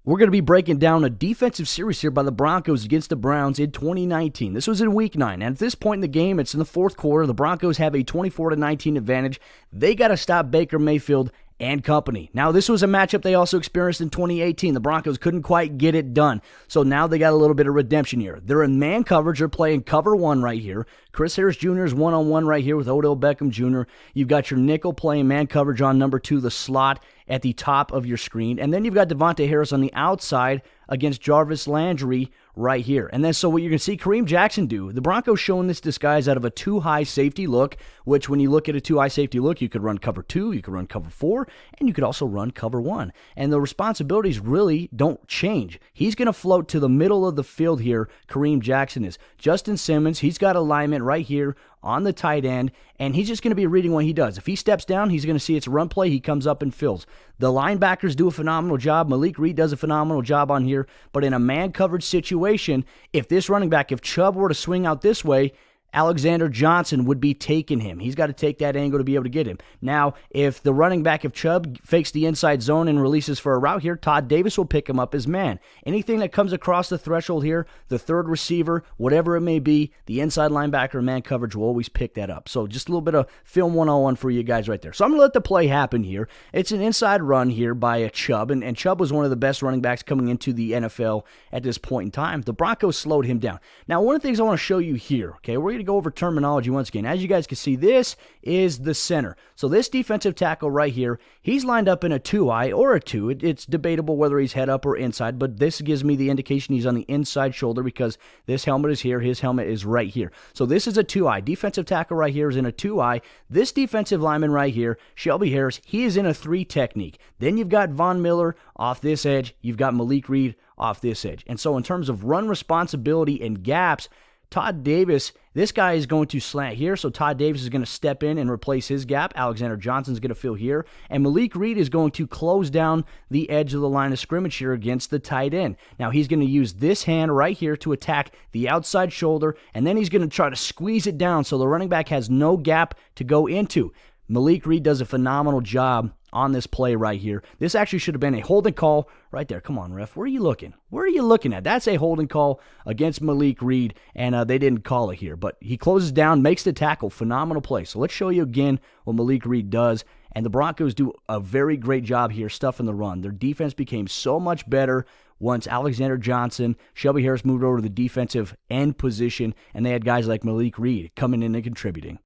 We're going to be breaking down a defensive series here by the Broncos against the Browns in 2019. This was in Week 9, and at this point in the game, it's in the fourth quarter. The Broncos have a 24-19 advantage. They got to stop Baker Mayfield and company. Now, this was a matchup they also experienced in 2018. The Broncos couldn't quite get it done, so now they got a little bit of redemption here. They're in man coverage. They're playing cover one right here. Chris Harris Jr. is one-on-one right here with Odell Beckham Jr. You've got your nickel playing man coverage on number 2, the slot at the top of your screen. And then you've got Devontae Harris on the outside against Jarvis Landry right here. And then so what you're going to see Kareem Jackson do, the Broncos showing this disguise out of a 2-high safety look, which when you look at a 2-high safety look, you could run cover 2, you could run cover 4, and you could also run cover 1. And the responsibilities really don't change. He's going to float to the middle of the field here, Kareem Jackson is. Justin Simmons, he's got alignment right here on the tight end, and he's just going to be reading what he does. If he steps down, he's going to see it's a run play. He comes up and fills. The linebackers do a phenomenal job. Malik Reed does a phenomenal job on here, but in a man coverage situation, if this running back, if Chubb were to swing out this way, Alexander Johnson would be taking him. He's got to take that angle to be able to get him. Now, if the running back, if Chubb fakes the inside zone and releases for a route here, Todd Davis will pick him up as man. Anything that comes across the threshold here, the third receiver, whatever it may be, the inside linebacker and man coverage will always pick that up. So just a little bit of film 101 for you guys right there. So I'm going to let the play happen here. It's an inside run here by a Chubb, and Chubb was one of the best running backs coming into the NFL at this point in time. The Broncos slowed him down. Now, one of the things I want to show you here, okay, we're going to go over terminology once again. As you guys can see, this is the center. So this defensive tackle right here, he's lined up in a 2-eye or a 2. It's debatable whether he's head up or inside, but this gives me the indication he's on the inside shoulder because this helmet is here, his helmet is right here. So this is a 2-eye. Defensive tackle right here is in a 2-eye. This defensive lineman right here, Shelby Harris, he is in a 3 technique. Then you've got Von Miller off this edge. You've got Malik Reed off this edge. And so in terms of run responsibility and gaps, Todd Davis, this guy is going to slant here, so Todd Davis is going to step in and replace his gap. Alexander Johnson's going to fill here, and Malik Reed is going to close down the edge of the line of scrimmage here against the tight end. Now, he's going to use this hand right here to attack the outside shoulder, and then he's going to try to squeeze it down so the running back has no gap to go into. Malik Reed does a phenomenal job on this play right here. This actually should have been a holding call right there. Come on, ref. Where are you looking? Where are you looking at? That's a holding call against Malik Reed, and they didn't call it here. But he closes down, makes the tackle. Phenomenal play. So let's show you again what Malik Reed does. And the Broncos do a very great job here stuffing the run. Their defense became so much better once Alexander Johnson, Shelby Harris moved over to the defensive end position, and they had guys like Malik Reed coming in and contributing.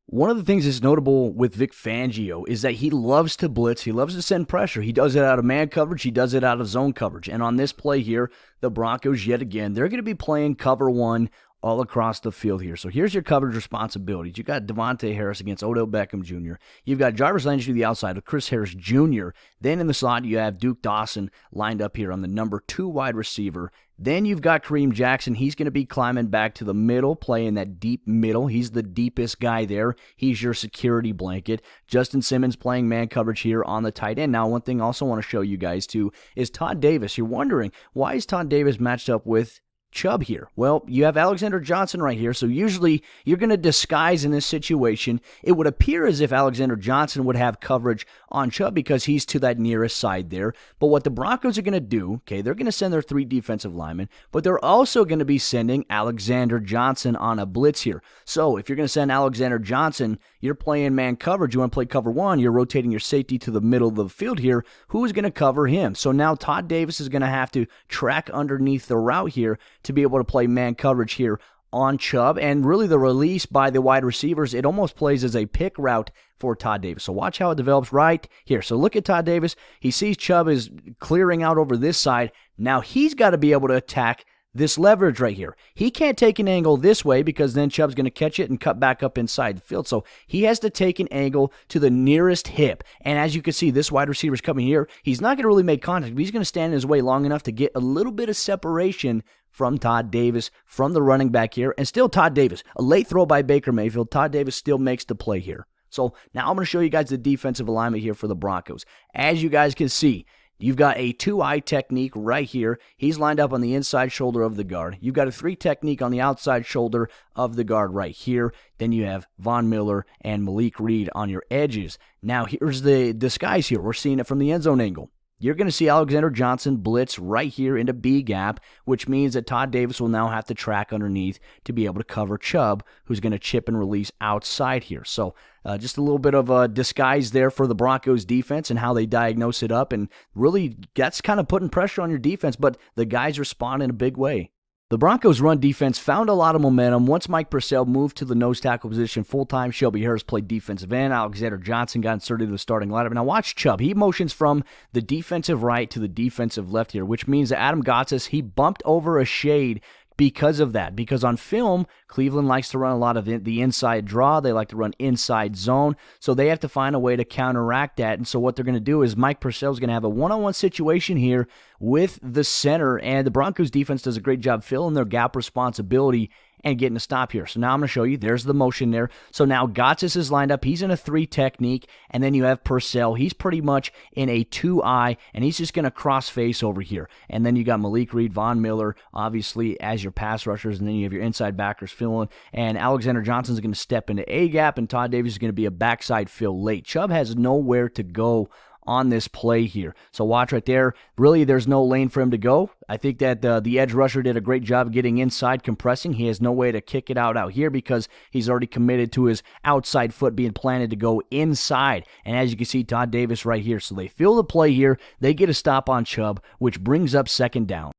One of the things that's notable with Vic Fangio is that he loves to blitz. He loves to send pressure. He does it out of man coverage. He does it out of zone coverage. And on this play here, the Broncos, yet again, they're going to be playing cover 1 all across the field here. So here's your coverage responsibilities. You've got Devontae Harris against Odell Beckham Jr. You've got Jarvis Landry to the outside with Chris Harris Jr. Then in the slot, you have Duke Dawson lined up here on the number 2 wide receiver. Then you've got Kareem Jackson. He's going to be climbing back to the middle, playing that deep middle. He's the deepest guy there. He's your security blanket. Justin Simmons playing man coverage here on the tight end. Now, one thing I also want to show you guys, too, is Todd Davis. You're wondering, why is Todd Davis matched up with Chubb here? Well, you have Alexander Johnson right here, so usually you're going to disguise in this situation. It would appear as if Alexander Johnson would have coverage on Chubb because he's to that nearest side there. But what the Broncos are going to do, okay, they're going to send their 3 defensive linemen, but they're also going to be sending Alexander Johnson on a blitz here. So if you're going to send Alexander Johnson, you're playing man coverage. You want to play cover 1, you're rotating your safety to the middle of the field here. Who is going to cover him? So now Todd Davis is going to have to track underneath the route here to be able to play man coverage here on Chubb. And really the release by the wide receivers, it almost plays as a pick route for Todd Davis. So watch how it develops right here. So look at Todd Davis. He sees Chubb is clearing out over this side. Now he's got to be able to attack this leverage right here. He can't take an angle this way because then Chubb's going to catch it and cut back up inside the field. So he has to take an angle to the nearest hip. And as you can see, this wide receiver's coming here. He's not going to really make contact, but he's going to stand in his way long enough to get a little bit of separation from Todd Davis, from the running back here. And still Todd Davis, a late throw by Baker Mayfield. Todd Davis still makes the play here. So now I'm going to show you guys the defensive alignment here for the Broncos. As you guys can see, you've got a 2-eye technique right here. He's lined up on the inside shoulder of the guard. You've got a 3 technique on the outside shoulder of the guard right here. Then you have Von Miller and Malik Reed on your edges. Now here's the disguise here. We're seeing it from the end zone angle. you're going to see Alexander Johnson blitz right here into B gap, which means that Todd Davis will now have to track underneath to be able to cover Chubb, who's going to chip and release outside here. So just a little bit of a disguise there for the Broncos defense and how they diagnose it up. And really, that's kind of putting pressure on your defense, but the guys respond in a big way. The Broncos' run defense found a lot of momentum once Mike Purcell moved to the nose tackle position full-time. Shelby Harris played defensive end. Alexander Johnson got inserted to the starting lineup. Now watch Chubb. He motions from the defensive right to the defensive left here, which means that Adam Gotsis, he bumped over a shade because of that. Because on film, Cleveland likes to run a lot of the inside draw. They like to run inside zone. So they have to find a way to counteract that. And so what they're going to do is Mike Purcell's going to have a one-on-one situation here with the center. And the Broncos defense does a great job filling their gap responsibility and getting a stop here. So now I'm going to show you. There's the motion there. So now Gotsis is lined up. He's in a 3 technique. And then you have Purcell. He's pretty much in a 2-eye. And he's just going to cross face over here. And then you got Malik Reed, Von Miller, obviously, as your pass rushers. And then you have your inside backers filling. And Alexander Johnson's going to step into A-gap. And Todd Davis is going to be a backside fill late. Chubb has nowhere to go on this play here. So watch right there. Really, there's no lane for him to go. I think that the edge rusher did a great job getting inside, compressing. He has no way to kick it out here because he's already committed to his outside foot being planted to go inside. And as you can see, Todd Davis right here. So they fill the play here. They get a stop on Chubb, which brings up second down.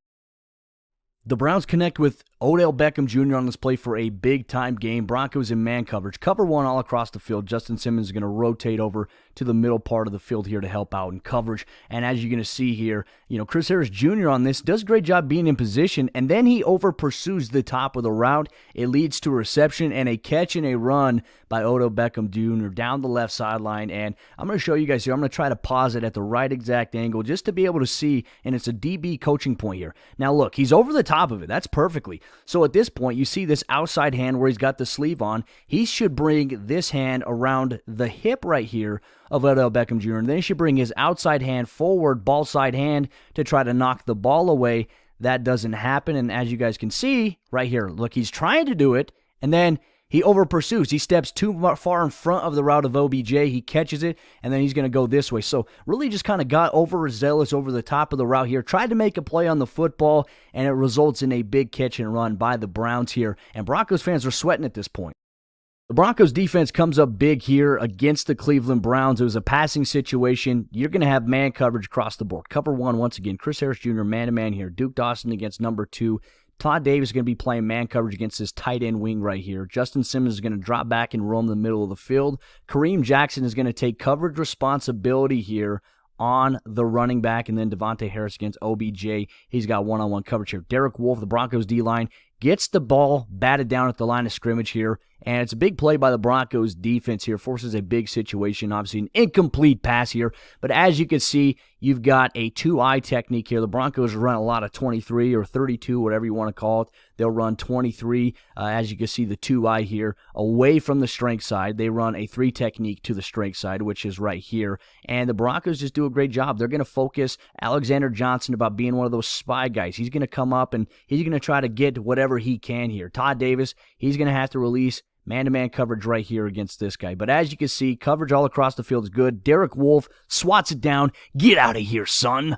The Browns connect with Odell Beckham Jr. on this play for a big-time game. Broncos in man coverage. Cover one all across the field. Justin Simmons is going to rotate over to the middle part of the field here to help out in coverage. And as you're going to see here, Chris Harris Jr. on this does a great job being in position, and then he over-pursues the top of the route. It leads to a reception and a catch and a run by Odell Beckham Jr. down the left sideline. And I'm going to show you guys here. I'm going to try to pause it at the right exact angle just to be able to see, and it's a DB coaching point here. Now look, he's over the top of it. That's perfectly. So at this point, you see this outside hand where he's got the sleeve on. He should bring this hand around the hip right here of Odell Beckham Jr. And then he should bring his outside hand forward, ball side hand, to try to knock the ball away. That doesn't happen. And as you guys can see right here, look, he's trying to do it, and then he over-pursues. He steps too far in front of the route of OBJ. He catches it, and then he's going to go this way. So really just kind of got overzealous over the top of the route here. Tried to make a play on the football, and it results in a big catch and run by the Browns here. And Broncos fans are sweating at this point. The Broncos defense comes up big here against the Cleveland Browns. It was a passing situation. You're going to have man coverage across the board. Cover one, once again, Chris Harris Jr., man-to-man here. Duke Dawson against number 2. Todd Davis is going to be playing man coverage against this tight end wing right here. Justin Simmons is going to drop back and roam the middle of the field. Kareem Jackson is going to take coverage responsibility here on the running back, and then Devontae Harris against OBJ. He's got one-on-one coverage here. Derek Wolfe, the Broncos D-line, gets the ball batted down at the line of scrimmage here, and it's a big play by the Broncos defense here, forces a big situation, obviously an incomplete pass here, but as you can see, you've got a 2-eye technique here. The Broncos run a lot of 23 or 32, whatever you want to call it. They'll run 23, as you can see, the 2-eye here, away from the strength side. They run a 3 technique to the strength side, which is right here, and the Broncos just do a great job. They're going to focus Alexander Johnson about being one of those spy guys. He's going to come up, and he's going to try to get whatever he can here. Todd Davis, he's going to have to release man-to-man coverage right here against this guy. But as you can see, coverage all across the field is good. Derek Wolfe swats it down. Get out of here, son.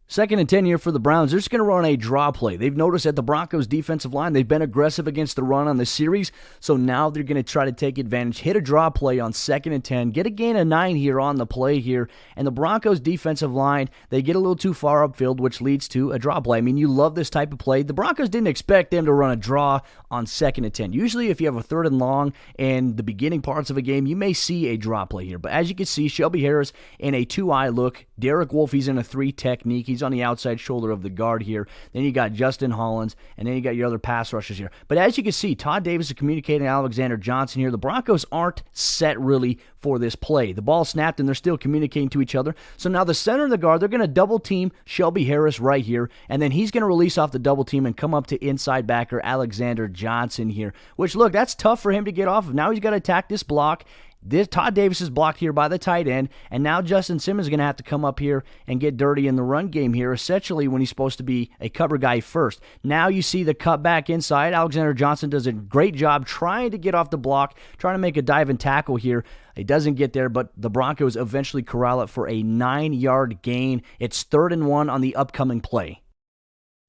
2nd and 10 here for the Browns. They're just going to run a draw play. They've noticed that the Broncos defensive line, they've been aggressive against the run on the series, so now they're going to try to take advantage, hit a draw play on 2nd and 10, get a gain of 9 here on the play here, and the Broncos defensive line, they get a little too far upfield, which leads to a draw play. I mean, you love this type of play. The Broncos didn't expect them to run a draw on 2nd and 10. Usually if you have a 3rd and long in the beginning parts of a game, you may see a draw play here, but as you can see, Shelby Harris in a 2-eye look, Derek Wolfe, he's in a 3 technique, he's on the outside shoulder of the guard here. Then you got Justin Hollins, and then you got your other pass rushers here. But as you can see, Todd Davis is communicating Alexander Johnson here. The Broncos aren't set really for this play. The ball snapped, and they're still communicating to each other. So now the center of the guard, they're going to double team Shelby Harris right here, and then he's going to release off the double team and come up to inside backer Alexander Johnson here, which, look, that's tough for him to get off of. Now he's got to attack this block, Todd Davis is blocked here by the tight end, and now Justin Simmons is going to have to come up here and get dirty in the run game here, essentially when he's supposed to be a cover guy first. Now you see the cut back inside. Alexander Johnson does a great job trying to get off the block, trying to make a dive and tackle here. He doesn't get there, but the Broncos eventually corral it for a 9-yard gain. It's 3rd and 1 on the upcoming play.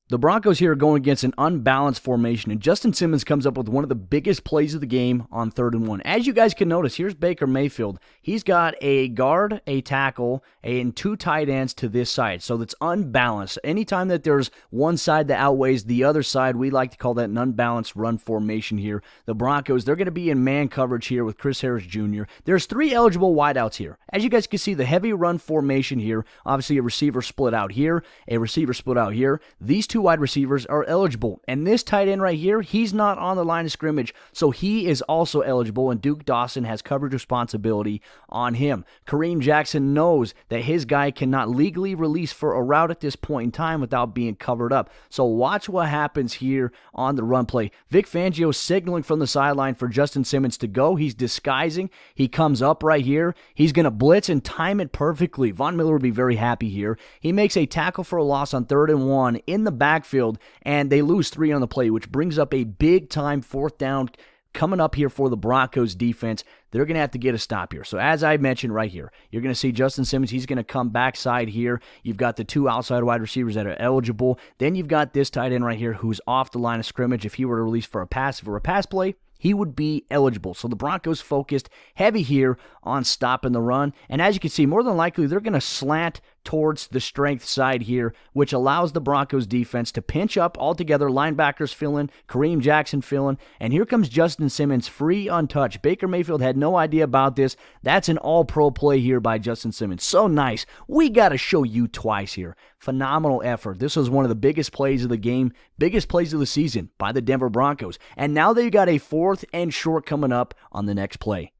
The Broncos here are going against an unbalanced formation, and Justin Simmons comes up with one of the biggest plays of the game on 3rd and 1. As you guys can notice, here's Baker Mayfield. He's got a guard, a tackle, and 2 tight ends to this side, so that's unbalanced. Anytime that there's one side that outweighs the other side, we like to call that an unbalanced run formation here. The Broncos, they're going to be in man coverage here with Chris Harris Jr. There's 3 eligible wideouts here. As you guys can see, the heavy run formation here, obviously a receiver split out here, a receiver split out here. These 2 wide receivers are eligible, and this tight end right here, he's not on the line of scrimmage, so he is also eligible, and Duke Dawson has coverage responsibility on him. Kareem Jackson knows that his guy cannot legally release for a route at this point in time without being covered up, so watch what happens here on the run play. Vic Fangio signaling from the sideline for Justin Simmons to go. He's disguising. He comes up right here. He's going to blitz and time it perfectly. Von Miller would be very happy here. He makes a tackle for a loss on 3rd and 1 in the backfield, and they lose 3 on the play, which brings up a big-time 4th down coming up here for the Broncos defense. They're going to have to get a stop here. So as I mentioned right here, you're going to see Justin Simmons. He's going to come backside here. You've got the 2 outside wide receivers that are eligible. Then you've got this tight end right here who's off the line of scrimmage. If he were to release for a pass play, he would be eligible. So the Broncos focused heavy here on stopping the run. And as you can see, more than likely, they're going to slant towards the strength side here, which allows the Broncos defense to pinch up altogether. Linebackers filling, Kareem Jackson filling, and here comes Justin Simmons free, untouched. Baker Mayfield had no idea about this. That's an all-pro play here by Justin Simmons. So nice. We got to show you twice here. Phenomenal effort. This was one of the biggest plays of the game, biggest plays of the season by the Denver Broncos. And now they've got a 4th and short coming up on the next play.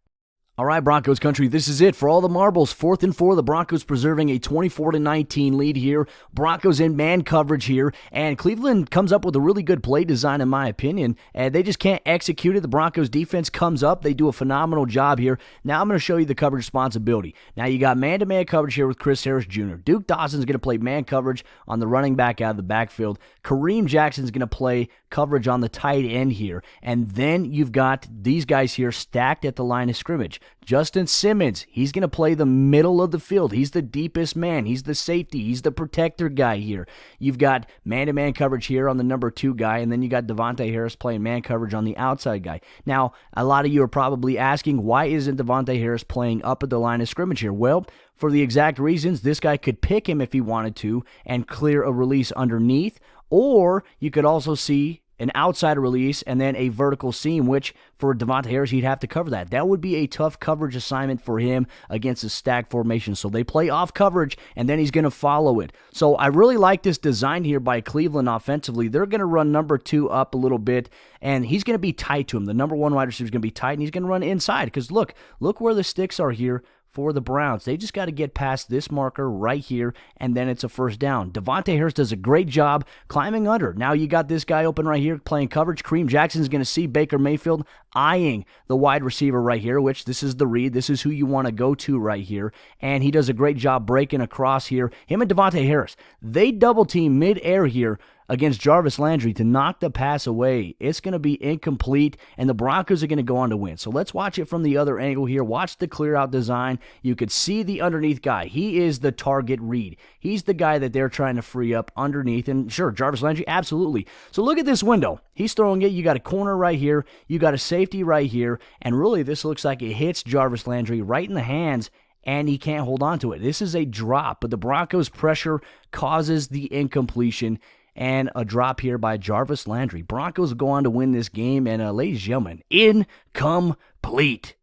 All right, Broncos country, this is it for all the marbles. 4th and 4, the Broncos preserving a 24-19 lead here. Broncos in man coverage here, and Cleveland comes up with a really good play design in my opinion, and they just can't execute it. The Broncos defense comes up. They do a phenomenal job here. Now I'm going to show you the coverage responsibility. Now you got man-to-man coverage here with Chris Harris Jr. Duke Dawson's going to play man coverage on the running back out of the backfield. Kareem Jackson's going to play coverage on the tight end here, and then you've got these guys here stacked at the line of scrimmage. Justin Simmons, he's going to play the middle of the field. He's the deepest man. He's the safety. He's the protector guy here. You've got man-to-man coverage here on the number 2 guy, and then you got Devontae Harris playing man coverage on the outside guy. Now, a lot of you are probably asking, why isn't Devontae Harris playing up at the line of scrimmage here? Well, for the exact reasons, this guy could pick him if he wanted to and clear a release underneath, or you could also see an outside release and then a vertical seam, which for Devontae Harris, he'd have to cover that. That would be a tough coverage assignment for him against a stack formation. So they play off coverage, and then he's going to follow it. So I really like this design here by Cleveland offensively. They're going to run number 2 up a little bit, and he's going to be tight to him. The number 1 wide receiver is going to be tight, and he's going to run inside because look where the sticks are here for the Browns. They just got to get past this marker right here, and then it's a 1st down. Devontae Harris does a great job climbing under. Now you got this guy open right here playing coverage. Kareem Jackson's going to see Baker Mayfield eyeing the wide receiver right here, which this is the read. This is who you want to go to right here, and he does a great job breaking across here. Him and Devontae Harris, they double team mid-air here against Jarvis Landry to knock the pass away. It's going to be incomplete, and the Broncos are going to go on to win. So let's watch it from the other angle here. Watch the clear-out design. You could see the underneath guy. He is the target read. He's the guy that they're trying to free up underneath, and sure, Jarvis Landry, absolutely. So look at this window. He's throwing it. You got a corner right here. You got a safety right here, and really this looks like it hits Jarvis Landry right in the hands, and he can't hold on to it. This is a drop, but the Broncos' pressure causes the incompletion, and a drop here by Jarvis Landry. Broncos go on to win this game, and ladies and gentlemen, incomplete.